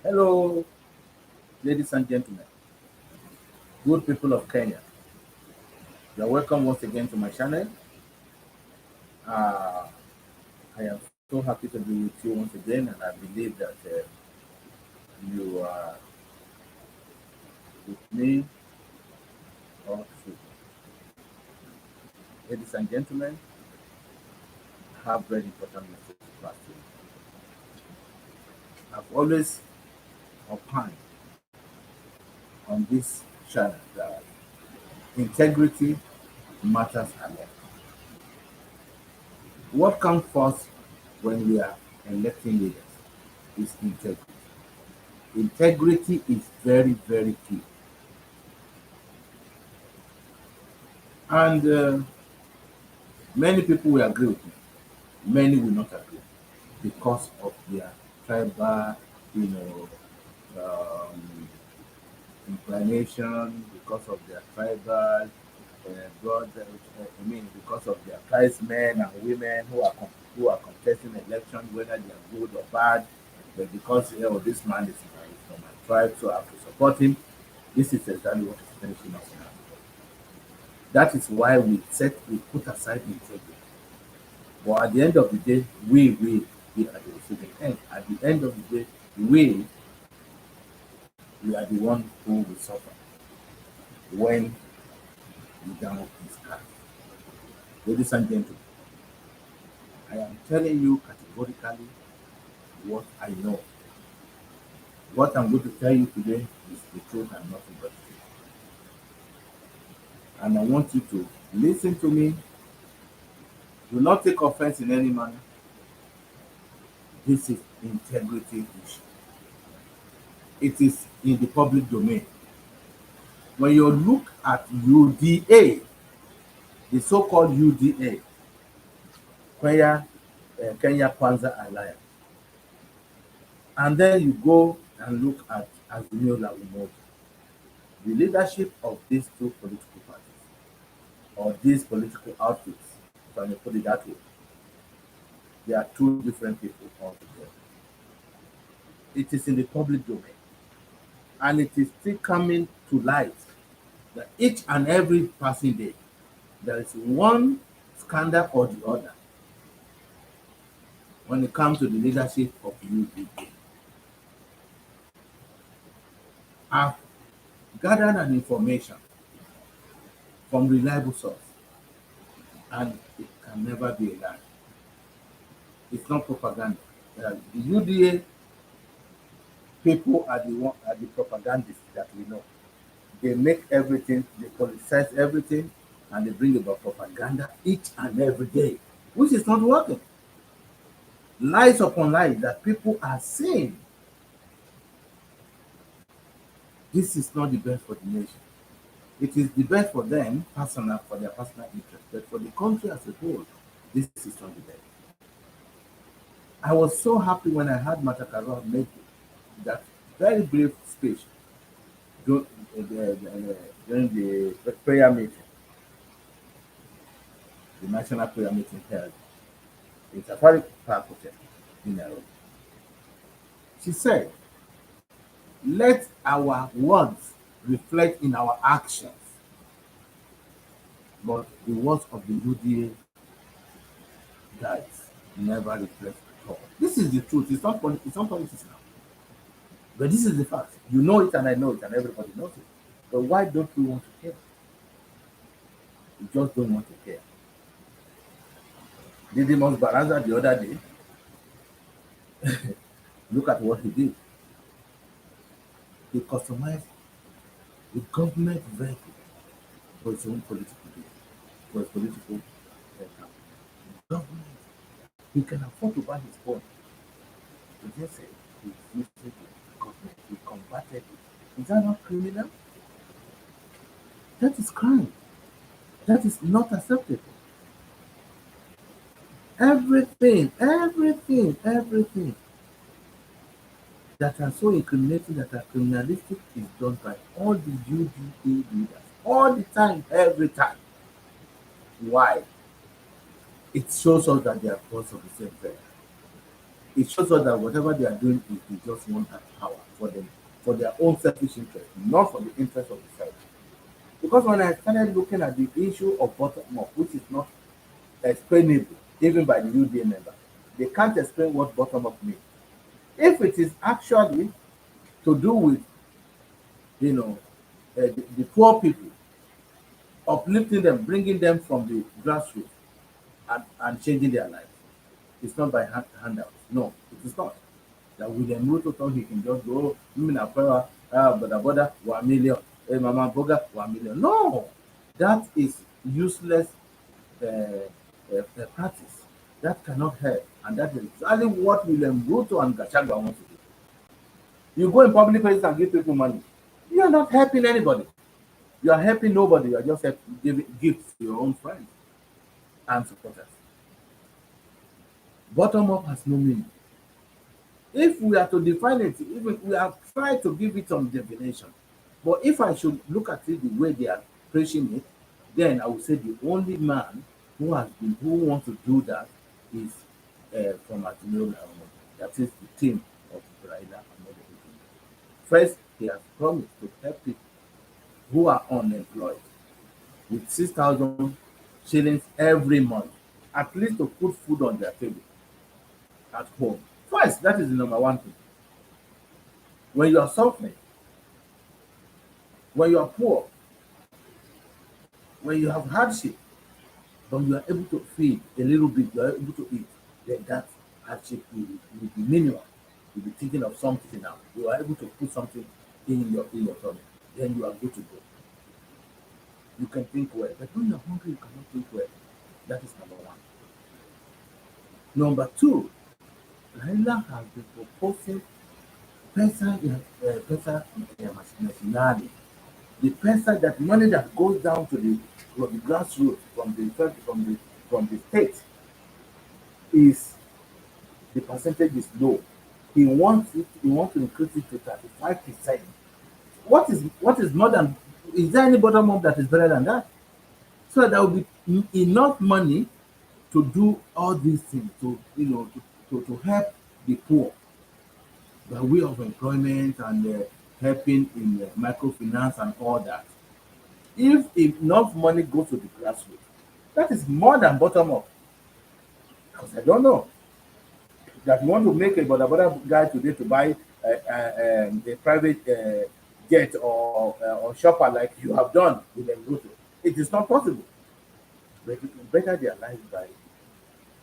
Hello, ladies and gentlemen, good people of Kenya. You're welcome once again to my channel. Uh, I am so happy to be with you once again, and I believe that you are with me all through. Ladies and gentlemen, I have very important message to pass to you. I've always opined on this channel that integrity matters a lot. What comes first when we are electing leaders is integrity. Integrity is very, very key. And many people will agree with me, many will not agree because of their tribal, you know, um, inclination, because of their tribal blood, because of their tribesmen and women who are contesting election, whether they are good or bad, but because this man is from my tribe, so I have to support him. This is exactly what is finishing us now. That is why we put aside integrity. But at the end of the day, we will be at the receiving end. At the end of the day, we are the one who will suffer when the down is cast. Ladies and gentlemen, I am telling you categorically what I know. What I'm going to tell you today is the truth and nothing but the truth. And I want you to listen to me. Do not take offense in any manner. This is integrity issue. It is in the public domain. When you look at UDA, the so-called UDA, Kenya Kwanza Alliance, and then you go and look at Azimio la Umoja, the leadership of these two political parties, or these political outfits, if I may put it that way, they are two different people altogether. It is in the public domain, and it is still coming to light that each and every passing day, there is one scandal or the other when it comes to the leadership of UDA. I've gathered an information from reliable source, and it can never be a lie. It's not propaganda. The UDA people are the propagandists that we know. They make everything, they politicize everything, and they bring about propaganda each and every day, which is not working. Lies upon lies that people are saying. This is not the best for the nation. It is the best for them, personal, for their personal interest, but for the country as a whole, this is not the best. I was so happy when I heard Matakaro make that very brief speech during the prayer meeting, the national prayer meeting held in Safari Park Hotel in Nairobi. She said, let our words reflect in our actions, but the words of the UDA guys never reflect at all. This is the truth. It's not politics now. But this is the fact. You know it and I know it and everybody knows it. But why don't we want to care? We just don't want to care. Didymus Baranza the other day, look at what he did. He customized the government vehicle for his own political gain, for his political account. Government. He can afford to buy his phone. He just said he's using the government. He converted it. Is that not criminal? That is crime. That is not acceptable. Everything that are so incriminating, that are criminalistic, is done by all the UDA leaders. All the time, every time. Why? It shows us that they are parts of the same thing. It shows us that whatever they are doing is they just want that power. for their own selfish interest, not for the interest of the South. Because when I started looking at the issue of bottom up, which is not explainable even by the UDA member, they can't explain what bottom up means. If it is actually to do with, you know, the poor people, uplifting them, bringing them from the grassroots and changing their lives, it's not by handouts. No, it is not. That William Ruto thought he can just go, Mina Pera, Boda, 1 million, Mama Boga, 1 million. No, that is useless practice. That cannot help. And that is exactly what William Ruto and Gachagua want to do. You go in public places and give people money. You are not helping anybody. You are helping nobody. You are just giving gifts to your own friends and supporters. Bottom up has no meaning. If we are to define it, even we have tried to give it some definition. But if I should look at it the way they are preaching it, then I would say the only man who wants to do that is from Azimio la Umoja. That is the team of Raila and other people. First, he has promised to help people who are unemployed with 6,000 shillings every month, at least to put food on their table at home. First, that is the number one thing. When you are suffering, when you are poor, when you have hardship, but you are able to feed a little bit, you are able to eat, then that hardship will be minimal. You'll be thinking of something now. You are able to put something in your tummy. Then you are good to go. You can think well. But when you're hungry, you cannot think well. That is number one. Number two, Raila has been proposing pesa nationality. The pesa, that money that goes down to the grassroots from the state, is the percentage is low. He wants to increase it to 35%. What is more than, is there any bottom up that is better than that? So there will be enough money to do all these things, to help the poor by way of employment and helping in microfinance and all that. If enough money goes to the grassroots, that is more than bottom up. Because I don't know that you want to make a Boda guy today to buy a private jet or shopper like you have done with Ruto. It is not possible. But you can better their lives by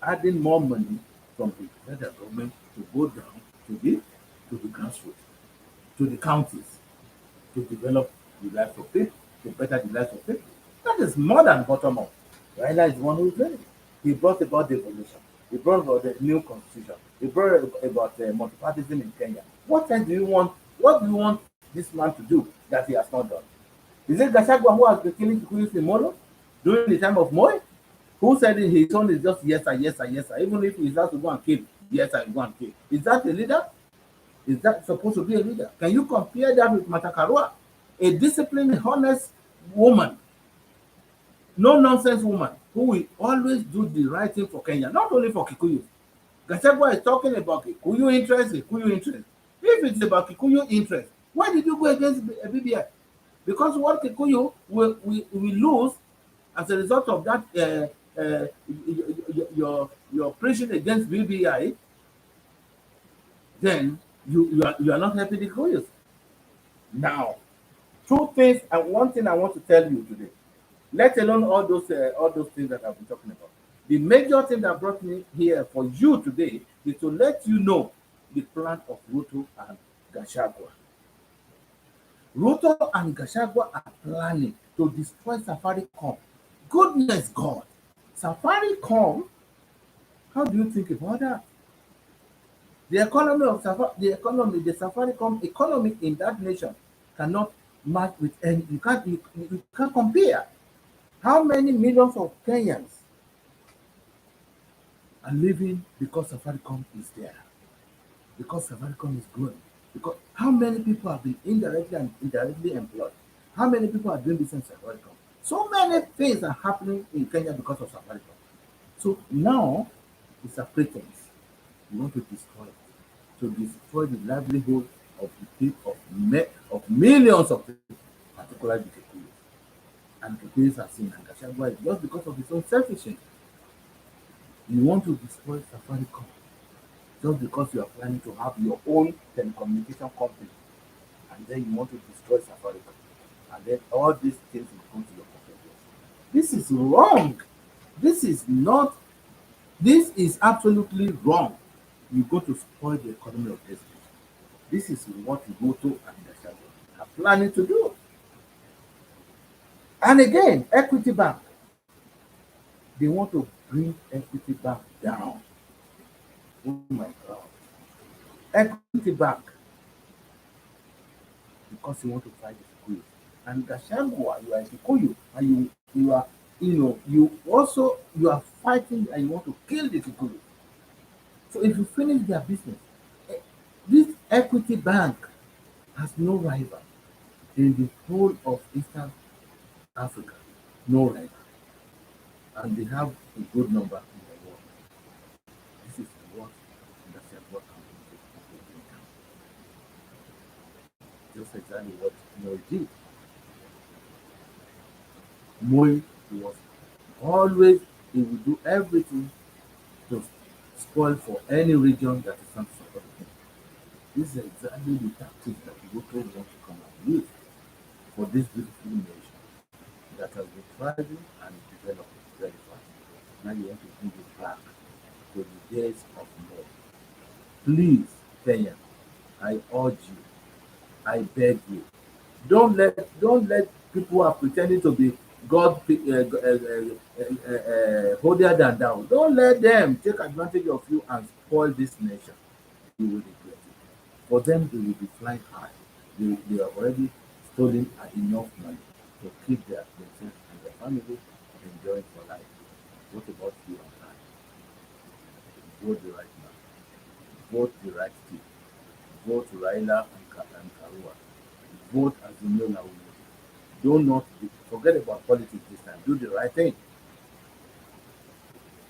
adding more money from the federal government to go down to the grassroots, to the counties, to develop the lives of people, to better the lives of people. That is more than bottom up. Raila is the one who is doing it. He brought about devolution. He brought about the new constitution. He brought about multipartyism in Kenya. What else do you want? What do you want this man to do that he has not done? Is it Gachagua who has been killing Kikuyu in Molo during the time of Moi? Who said his son is just yes sir, yes sir, yes sir. Even if he has to go and kill, yes sir, go and kill. Is that a leader? Is that supposed to be a leader? Can you compare that with Matakarua, a disciplined, honest woman, no nonsense woman who will always do the right thing for Kenya, not only for Kikuyu. Gachagua is talking about Kikuyu interest, Kikuyu interest. If it's about Kikuyu interest, why did you go against BBI? Because what Kikuyu will lose as a result of that your preaching against BBI, then you are not helping the Kikuyus. Now, two things and one thing I want to tell you today, let alone all those things that I've been talking about. The major thing that brought me here for you today is to let you know the plan of Ruto and Gachagua. Ruto and Gachagua are planning to destroy Safaricom. Goodness God. Safaricom, how do you think about that? The Safaricom economy in that nation cannot match with any, you can't compare. How many millions of Kenyans are living because Safaricom is there? Because Safaricom is growing. Because how many people have been indirectly and indirectly employed? How many people are doing business in Safaricom? So many things are happening in Kenya because of Safaricom. So now it's a pretense. You want to destroy it. To destroy the livelihood of the people, of millions of people, particularly the Kikuyus. And Kikuyus are saying, and Gachagua is just because of his own selfishness. You want to destroy Safaricom just because you are planning to have your own telecommunication company, and then you want to destroy Safaricom, and then all these things will come to your pocket. This is wrong. This is not. This is absolutely wrong. You go to spoil the economy of this country. This is what Ruto and Gachagua are planning to do. And again, Equity Bank, they want to bring Equity Bank down. Oh my God. Equity Bank, because you want to fight the Kikuyu. And Gachagua, you are a Kikuyu, and you are, you are fighting and you want to kill the Kikuyu. So if you finish their business, eh, this Equity Bank has no rival in the whole of Eastern Africa. No rival. And they have a good number in the world. This is what Gachagua can do. Just exactly what Moi did. Moi was always, he will do everything to spoil for any region that is not supporting him. This is exactly the tactics that Ruto want to come up with for this beautiful nation that has been thriving and developing very fast. Now you want to bring it back to the days of more. Please, Kenya, I urge you, I beg you, don't let people who are pretending to be God holier than thou. Don't let them take advantage of you and spoil this nation. You will regret it. For them, they will be flying high. They have already stolen enough money to keep themselves and their family enjoying for life. What about you and I? Vote the right man. Vote the right team. Vote Raila and Karua. Vote Azimio la Umoja. Do not forget about politics this time. Do the right thing.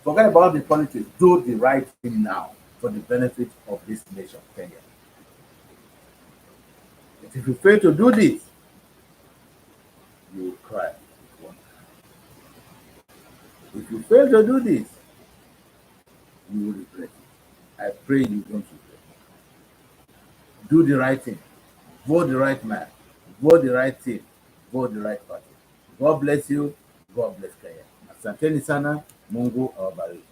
Forget about the politics. Do the right thing now for the benefit of this nation, Kenya. But if you fail to do this, you will cry. If you fail to do this, you will regret it. I pray you don't regret it. Do the right thing. Vote the right man. Vote the right team. Vote the right party. God bless you. God bless Kenya. Asanteni sana. Mungu awabariki.